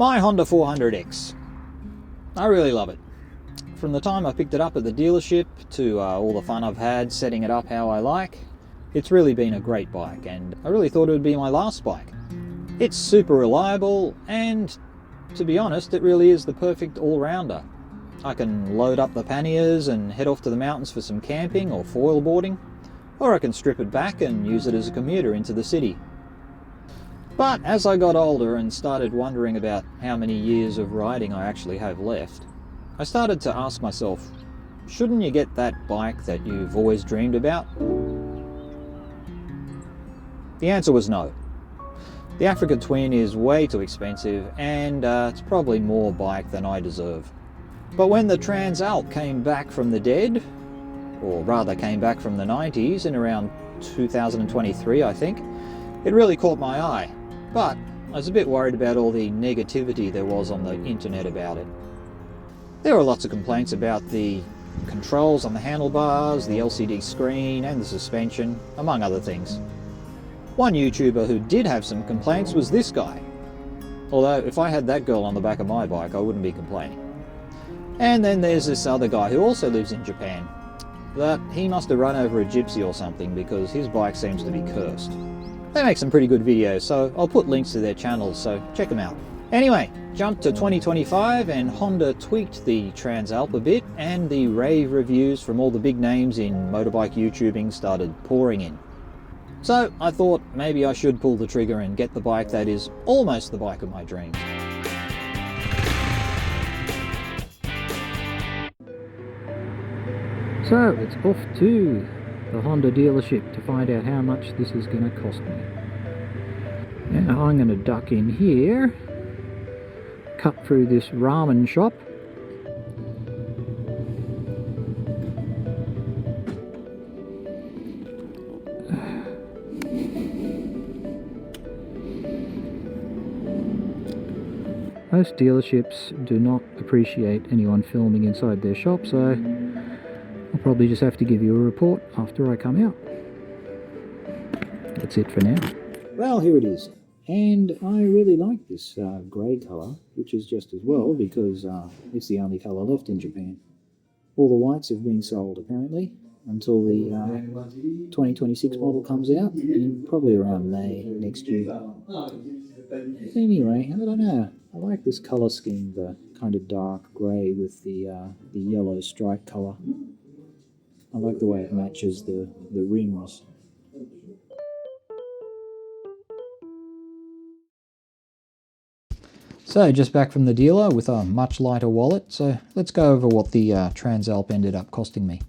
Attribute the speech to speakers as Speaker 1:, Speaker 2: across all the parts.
Speaker 1: My Honda 400X. I really love it. From the time I picked it up at the dealership to all the fun I've had setting it up how I like, it's really been a great bike, and I really thought it would be my last bike. It's super reliable, and to be honest, it really is the perfect all-rounder. I can load up the panniers and head off to the mountains for some camping or foil boarding, or I can strip it back and use it as a commuter into the city. But as I got older and started wondering about how many years of riding I actually have left, I started to ask myself, shouldn't you get that bike that you've always dreamed about? The answer was no. The Africa Twin is way too expensive, and it's probably more bike than I deserve. But when the Transalp came back from the dead, or rather came back from the 90s in around 2023 I think, it really caught my eye. But I was a bit worried about all the negativity there was on the internet about it. There were lots of complaints about the controls on the handlebars, the LCD screen and the suspension, among other things. One YouTuber who did have some complaints was this guy. Although if I had that girl on the back of my bike, I wouldn't be complaining. And then there's this other guy who also lives in Japan. But he must have run over a gypsy or something because his bike seems to be cursed. They make some pretty good videos, so I'll put links to their channels, so check them out. Anyway, jump to 2025 and Honda tweaked the Transalp a bit, and the rave reviews from all the big names in motorbike YouTubing started pouring in. So I thought maybe I should pull the trigger and get the bike that is almost the bike of my dreams. So it's off to the Honda dealership to find out how much this is going to cost me. Now I'm going to duck in here, cut through this ramen shop, most dealerships do not appreciate anyone filming inside their shop, so I'll probably just have to give you a report after I come out. That's it for now. Well, here it is. And I really like this grey colour, which is just as well because it's the only colour left in Japan. All the whites have been sold apparently until the 2026 model comes out, in probably around May next year. Anyway, I don't know. I like this colour scheme, the kind of dark grey with the yellow stripe colour. I like the way it matches the rims. So just back from the dealer with a much lighter wallet, so let's go over what the Transalp ended up costing me.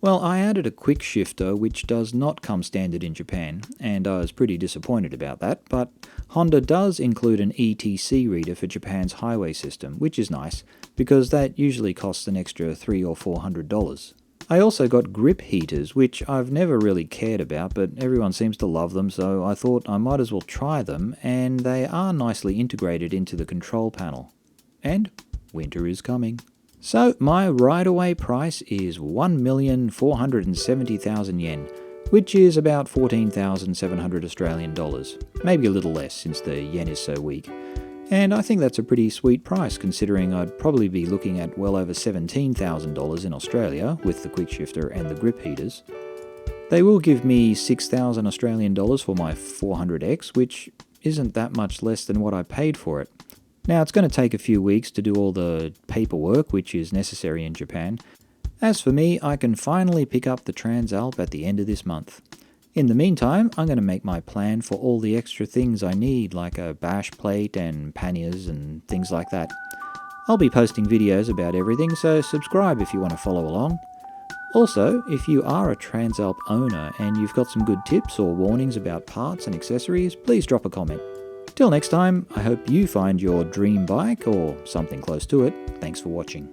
Speaker 1: Well, I added a quick shifter which does not come standard in Japan, and I was pretty disappointed about that, but Honda does include an ETC reader for Japan's highway system, which is nice, because that usually costs an extra $300 or $400. I also got grip heaters, which I've never really cared about, but everyone seems to love them, so I thought I might as well try them, and they are nicely integrated into the control panel. And winter is coming. So my ride-away price is 1,470,000 yen, which is about 14,700 Australian dollars, maybe a little less since the yen is so weak. And I think that's a pretty sweet price considering I'd probably be looking at well over $17,000 in Australia with the quick shifter and the grip heaters. They will give me 6,000 Australian dollars for my 400X, which isn't that much less than what I paid for it. Now it's going to take a few weeks to do all the paperwork which is necessary in Japan. As for me, I can finally pick up the Transalp at the end of this month. In the meantime, I'm going to make my plan for all the extra things I need, like a bash plate and panniers and things like that. I'll be posting videos about everything, so subscribe if you want to follow along. Also, if you are a Transalp owner and you've got some good tips or warnings about parts and accessories, please drop a comment. Till next time, I hope you find your dream bike or something close to it. Thanks for watching.